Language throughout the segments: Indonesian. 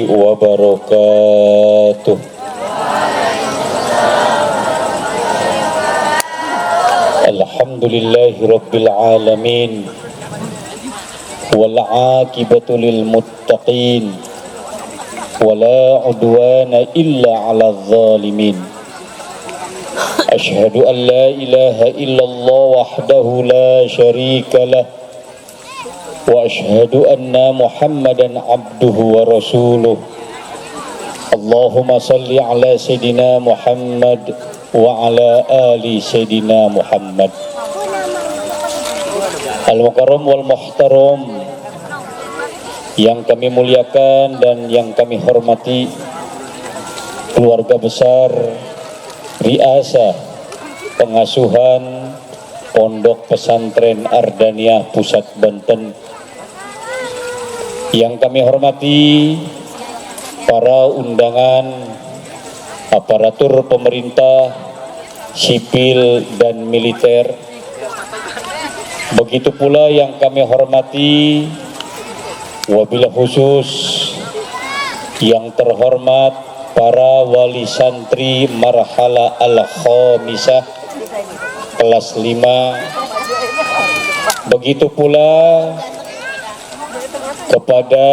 wabarakatuh. Alhamdulillahi rabbil alamin, wal aqibatu lil muttaqin, wala udwana illa 'alal zalimin. Asyhadu an la ilaha illallah wahdahu la syarika lah, wa asyhadu anna Muhammadan abduhu wa rasuluh. Allahumma salli ala Sayyidina Muhammad wa ala ali Sayyidina Muhammad. Al-Mukarram wal Muhtaram, yang kami muliakan dan yang kami hormati, keluarga besar Riasa Pengasuhan Pondok Pesantren Ardaniyah Pusat Banten, yang kami hormati para undangan, aparatur pemerintah, sipil dan militer. Begitu pula yang kami hormati wabil khusus yang terhormat para wali santri marhala al-khamisah kelas 5. Begitu pula kepada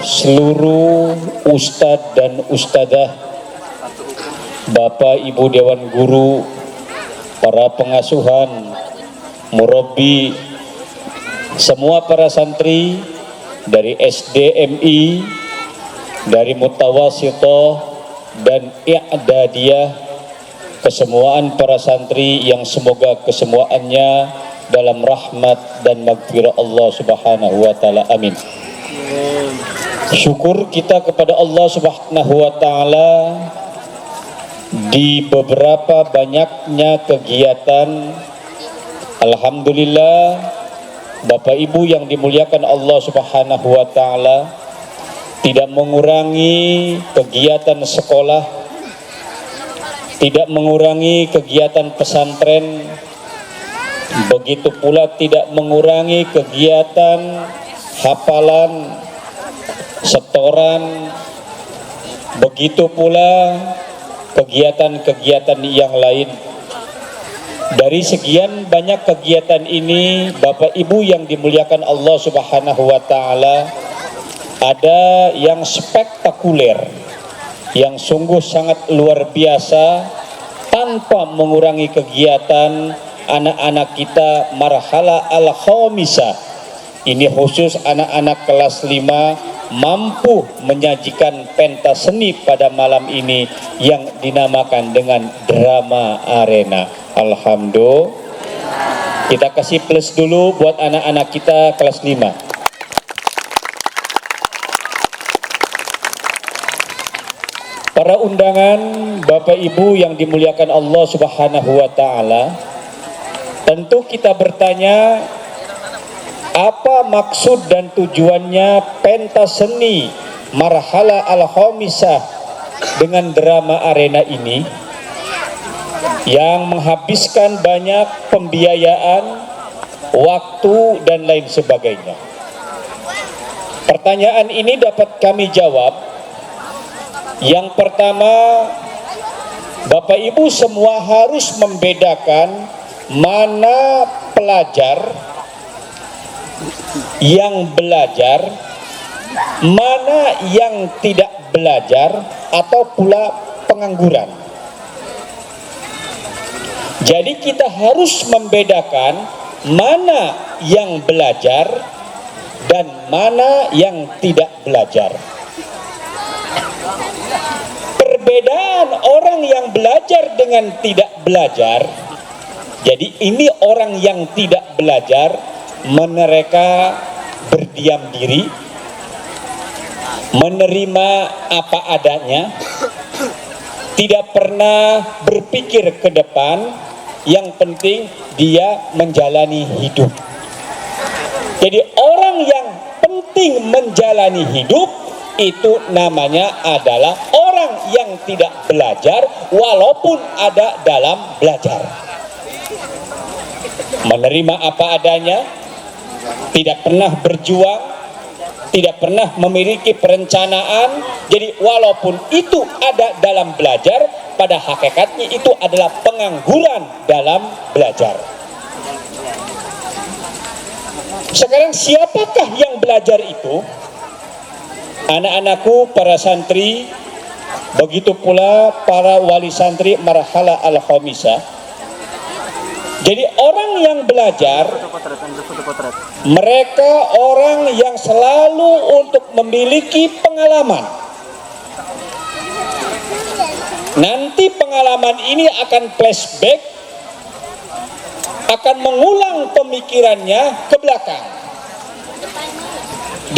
seluruh ustadz dan ustadzah, Bapak Ibu Dewan Guru, para pengasuhan, murabbi, semua para santri dari SDMI, dari Mutawasithah dan I'dadiyah, kesemuaan para santri yang semoga kesemuaannya dalam rahmat dan maghfirah Allah Subhanahu wa taala. Amin. Syukur kita kepada Allah Subhanahu wa taala di beberapa banyaknya kegiatan. Alhamdulillah, Bapak Ibu yang dimuliakan Allah Subhanahu wa taala, tidak mengurangi kegiatan sekolah, tidak mengurangi kegiatan pesantren, begitu pula tidak mengurangi kegiatan hafalan, setoran, begitu pula kegiatan-kegiatan yang lain. Dari sekian banyak kegiatan ini, Bapak Ibu yang dimuliakan Allah Subhanahu wa taala, ada yang spektakuler, yang sungguh sangat luar biasa, tanpa mengurangi kegiatan anak-anak kita marhala al-khamisah. Ini khusus anak-anak kelas 5 mampu menyajikan pentas seni pada malam ini yang dinamakan dengan drama arena. Alhamdulillah. Kita kasih plus dulu buat anak-anak kita kelas 5. Para undangan, Bapak Ibu yang dimuliakan Allah Subhanahu wa taala, tentu kita bertanya, apa maksud dan tujuannya pentas seni marhala al-khamisah dengan drama arena ini yang menghabiskan banyak pembiayaan, waktu dan lain sebagainya. Pertanyaan ini dapat kami jawab. Yang pertama, Bapak Ibu semua harus membedakan mana pelajar yang belajar, mana yang tidak belajar, atau pula pengangguran. Jadi kita harus membedakan mana yang belajar dan mana yang tidak belajar. Perbedaan orang yang belajar dengan tidak belajar, jadi ini orang yang tidak belajar, mereka berdiam diri, menerima apa adanya, tidak pernah berpikir ke depan, yang penting dia menjalani hidup. Jadi orang yang penting menjalani hidup itu namanya adalah orang yang tidak belajar walaupun ada dalam belajar. Menerima apa adanya, tidak pernah berjuang, tidak pernah memiliki perencanaan. Jadi walaupun itu ada dalam belajar, pada hakikatnya itu adalah pengangguran dalam belajar. Sekarang siapakah yang belajar itu? Anak-anakku, para santri, begitu pula para wali santri marhala al-khamisah. Jadi orang yang belajar, mereka orang yang selalu untuk memiliki pengalaman. Nanti pengalaman ini akan flashback, akan mengulang pemikirannya ke belakang.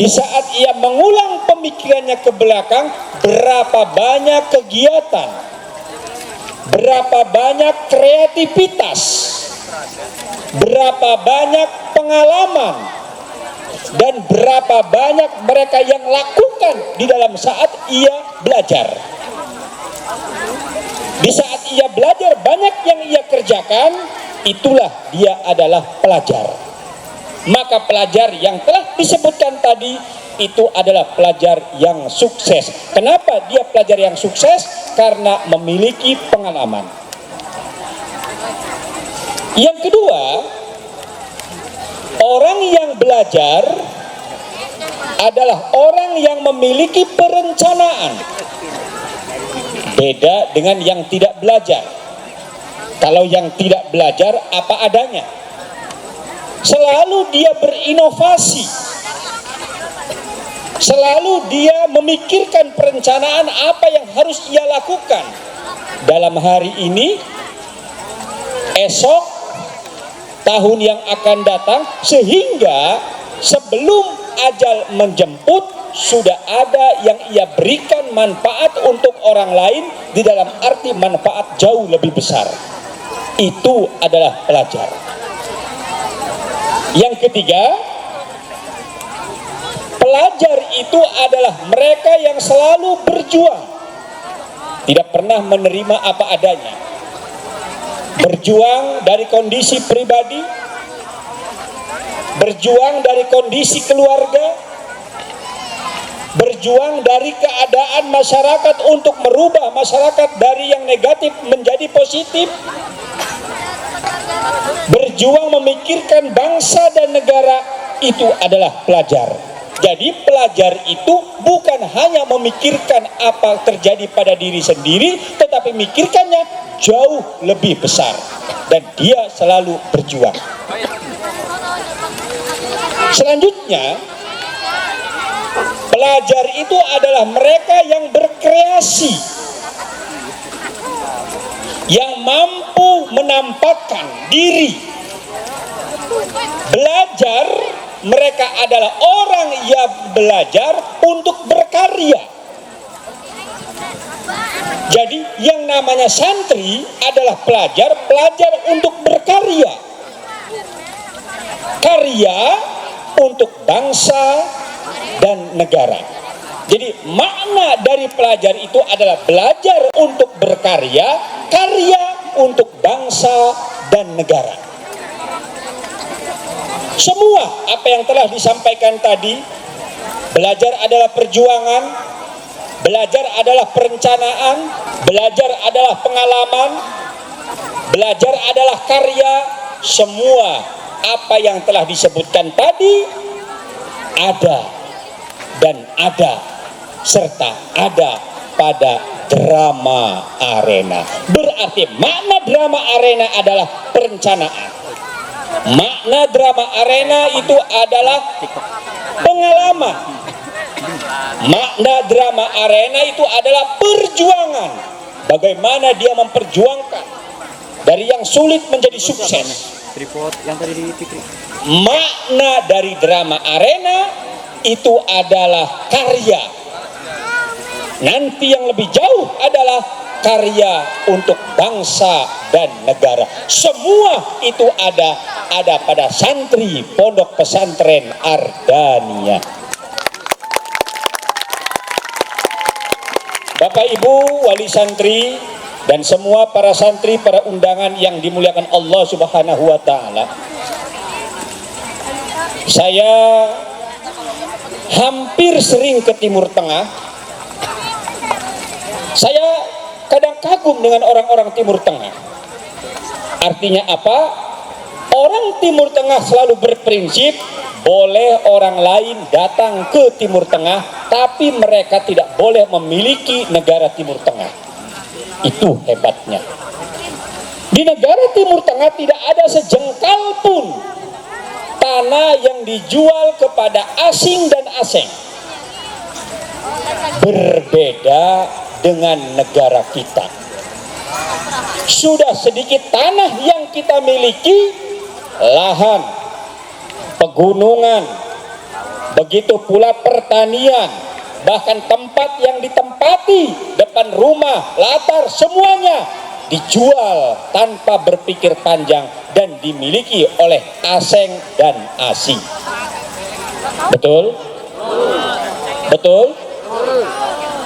Di saat ia mengulang pemikirannya ke belakang, berapa banyak kegiatan, berapa banyak kreativitas, berapa banyak pengalaman, dan berapa banyak mereka yang lakukan di dalam saat ia belajar. Di saat ia belajar, banyak yang ia kerjakan, itulah dia adalah pelajar. Maka pelajar yang telah disebutkan tadi itu adalah pelajar yang sukses. Kenapa dia pelajar yang sukses? Karena memiliki pengalaman. Yang kedua, orang yang belajar adalah orang yang memiliki perencanaan. Beda dengan yang tidak belajar. Kalau yang tidak belajar apa adanya, selalu dia berinovasi, selalu dia memikirkan perencanaan apa yang harus ia lakukan dalam hari ini, esok, tahun yang akan datang, sehingga sebelum ajal menjemput sudah ada yang ia berikan manfaat untuk orang lain, di dalam arti manfaat jauh lebih besar. Itu adalah pelajar. Yang ketiga, pelajar itu adalah mereka yang selalu berjuang, tidak pernah menerima apa adanya. Berjuang dari kondisi pribadi, berjuang dari kondisi keluarga, berjuang dari keadaan masyarakat untuk merubah masyarakat dari yang negatif menjadi positif, berjuang memikirkan bangsa dan negara. Itu adalah pelajar. Jadi pelajar itu bukan hanya memikirkan apa terjadi pada diri sendiri, tetapi mikirkannya jauh lebih besar, dan dia selalu berjuang. Selanjutnya, pelajar itu adalah mereka yang berkreasi, yang mampu menampakkan diri. Belajar, mereka adalah orang yang belajar untuk berkarya. Jadi yang namanya santri adalah pelajar, pelajar untuk berkarya. Karya untuk bangsa dan negara. Jadi makna dari pelajar itu adalah belajar untuk berkarya, karya untuk bangsa dan negara. Semua apa yang telah disampaikan tadi, belajar adalah perjuangan, belajar adalah perencanaan, belajar adalah pengalaman, belajar adalah karya. Semua apa yang telah disebutkan tadi ada dan ada, serta ada pada drama arena. Berarti makna drama arena adalah perencanaan. Makna drama arena itu adalah pengalaman. Makna drama arena itu adalah perjuangan. Bagaimana dia memperjuangkan dari yang sulit menjadi sukses. Makna dari drama arena itu adalah karya. Nanti yang lebih jauh adalah karya untuk bangsa dan negara. Semua itu ada pada santri Pondok Pesantren Ardania. Bapak Ibu wali santri dan semua para santri, para undangan yang dimuliakan Allah Subhanahu wa taala. Saya hampir sering ke Timur Tengah. Saya kadang kagum dengan orang-orang Timur Tengah. Artinya apa? Orang Timur Tengah selalu berprinsip boleh orang lain datang ke Timur Tengah, tapi mereka tidak boleh memiliki negara Timur Tengah. Itu hebatnya. Di negara Timur Tengah tidak ada sejengkal pun tanah yang dijual kepada asing dan asing. Berbeda dengan negara kita. Sudah sedikit tanah yang kita miliki, lahan, pegunungan, begitu pula pertanian, bahkan tempat yang ditempati, depan rumah, latar, semuanya dijual tanpa berpikir panjang dan dimiliki oleh asing dan asing. Betul? Betul?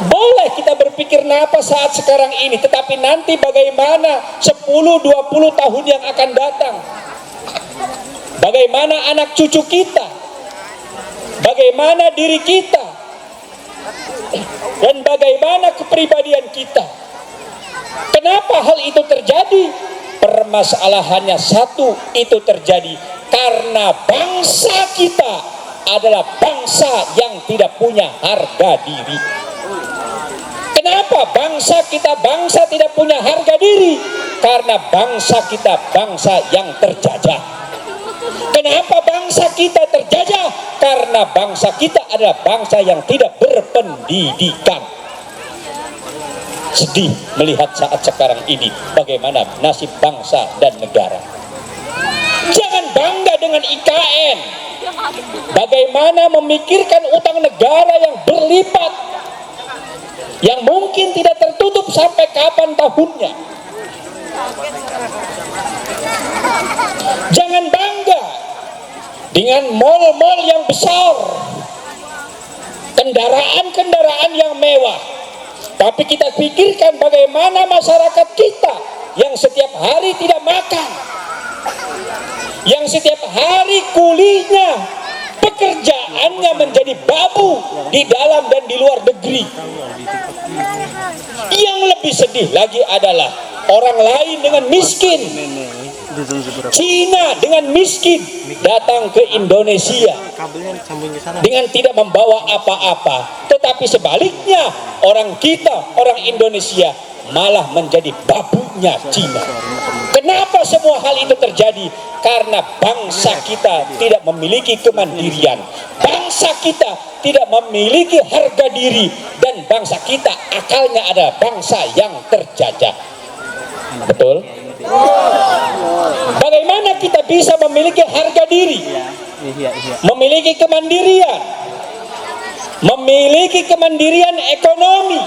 Boleh kita berpikir kenapa saat sekarang ini, tetapi nanti bagaimana 10-20 tahun yang akan datang? Bagaimana anak cucu kita? Bagaimana diri kita? Dan bagaimana kepribadian kita? Kenapa hal itu terjadi? Permasalahannya satu, itu terjadi karena bangsa kita adalah bangsa yang tidak punya harga diri. Kenapa bangsa kita bangsa tidak punya harga diri? Karena bangsa kita bangsa yang terjajah. Kenapa bangsa kita terjajah? Karena bangsa kita adalah bangsa yang tidak berpendidikan. Sedih melihat saat sekarang ini bagaimana nasib bangsa dan negara. Jangan bangga dengan IKN. Bagaimana memikirkan utang negara yang berlipat, yang mungkin tidak tertutup sampai kapan tahunnya. Jangan bangga dengan mal-mal yang besar, kendaraan-kendaraan yang mewah, tapi kita pikirkan bagaimana masyarakat kita yang setiap hari tidak makan, yang setiap hari kulinya, pekerjaannya menjadi babu di dalam dan di luar negeri. Yang lebih sedih lagi adalah orang lain dengan miskin, Cina dengan miskin datang ke Indonesia dengan tidak membawa apa-apa, tetapi sebaliknya orang kita, orang Indonesia malah menjadi babunya Cina. Kenapa semua hal itu terjadi? Karena bangsa kita tidak memiliki kemandirian, bangsa kita tidak memiliki harga diri, dan bangsa kita akalnya adalah bangsa yang terjajah. Betul? Bagaimana kita bisa memiliki harga diri, memiliki kemandirian, memiliki kemandirian ekonomi,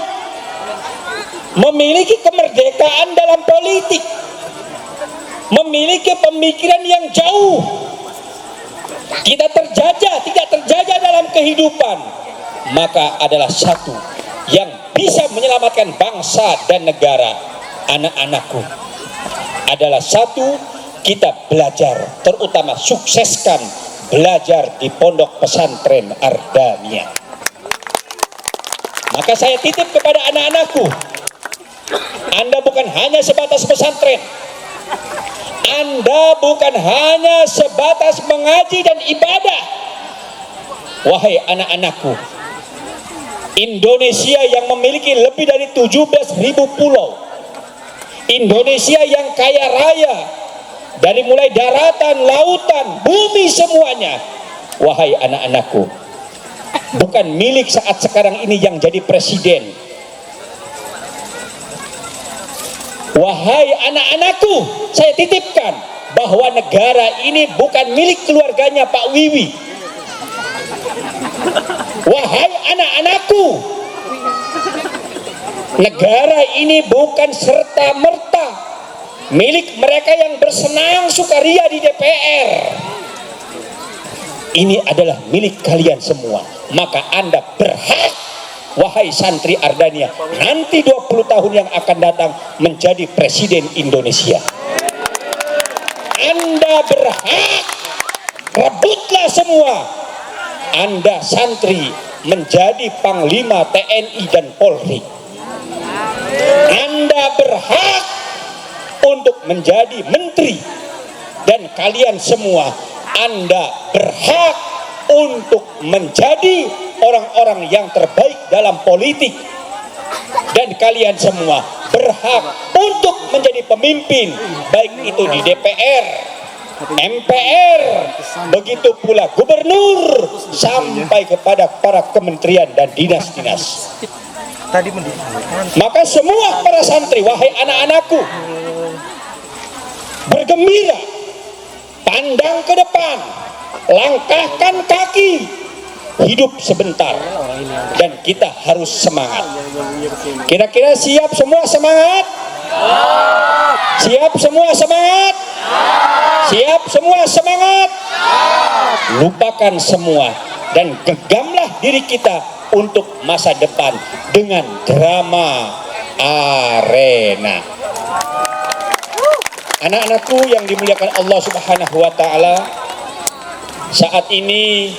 memiliki kemerdekaan dalam politik, memiliki pemikiran yang jauh, kita terjajah, tidak terjajah dalam kehidupan? Maka adalah satu yang bisa menyelamatkan bangsa dan negara, anak-anakku, adalah satu, kita belajar, terutama sukseskan belajar di pondok pesantren Ardania. Maka saya titip kepada anak-anakku, Anda bukan hanya sebatas pesantren, Anda bukan hanya sebatas mengaji dan ibadah. Wahai anak-anakku, Indonesia yang memiliki lebih dari 17.000 pulau, Indonesia yang kaya raya, dari mulai daratan, lautan, bumi, semuanya. Wahai anak-anakku, bukan milik saat sekarang ini yang jadi presiden. Wahai anak-anakku, saya titipkan bahwa negara ini bukan milik keluarganya Pak Wiwi. Wahai anak-anakku, negara ini bukan serta-merta milik mereka yang bersenang sukaria di DPR. Ini adalah milik kalian semua. Maka Anda berhak, wahai santri Ardania, nanti 20 tahun yang akan datang menjadi presiden Indonesia. Anda berhak, rebutlah semua. Anda santri menjadi Panglima TNI dan Polri. Anda berhak untuk menjadi menteri, dan kalian semua Anda berhak untuk menjadi orang-orang yang terbaik dalam politik, dan kalian semua berhak untuk menjadi pemimpin, baik itu di DPR, MPR, begitu pula gubernur, sampai kepada para kementerian dan dinas-dinas. Maka semua para santri, wahai anak-anakku, bergembira, pandang ke depan, langkahkan kaki, hidup sebentar, dan kita harus semangat. Kira-kira siap semua semangat? Siap semua semangat? Siap semua semangat? Lupakan semua dan genggamlah diri kita untuk masa depan dengan drama arena. Anak-anakku yang dimuliakan Allah Subhanahu wa taala, saat ini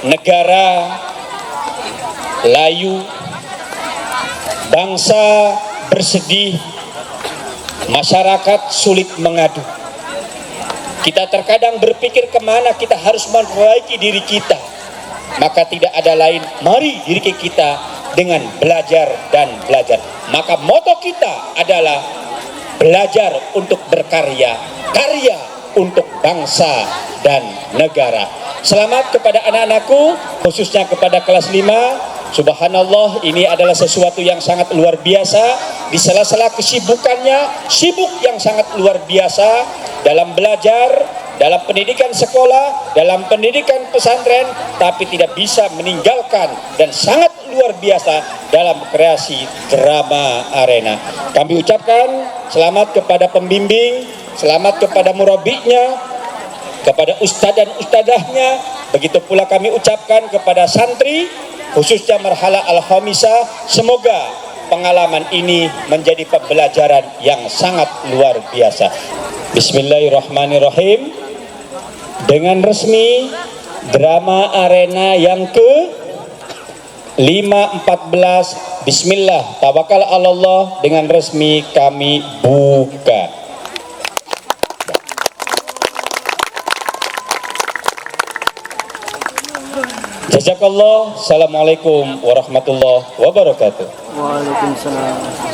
negara layu, bangsa bersedih, masyarakat sulit mengadu. Kita terkadang berpikir kemana kita harus memperbaiki diri kita, maka tidak ada lain, mari diri kita dengan belajar dan belajar. Maka moto kita adalah belajar untuk berkarya, karya untuk bangsa dan negara. Selamat kepada anak-anakku, khususnya kepada kelas 5. Subhanallah, ini adalah sesuatu yang sangat luar biasa. Di sela-sela kesibukannya, sibuk yang sangat luar biasa dalam belajar, dalam pendidikan sekolah, dalam pendidikan pesantren, tapi tidak bisa meninggalkan dan sangat luar biasa dalam kreasi drama arena. Kami ucapkan selamat kepada pembimbing, selamat kepada murabinya, kepada ustadz dan ustadzahnya. Begitu pula kami ucapkan kepada santri, khususnya marhala al-khamisah. Semoga pengalaman ini menjadi pembelajaran yang sangat luar biasa. Bismillahirrahmanirrahim. Dengan resmi drama arena yang ke 514, bismillah, tawakal Allah, dengan resmi kami buka. Jazakallah. Assalamualaikum warahmatullahi wabarakatuh. Waalaikumsalam.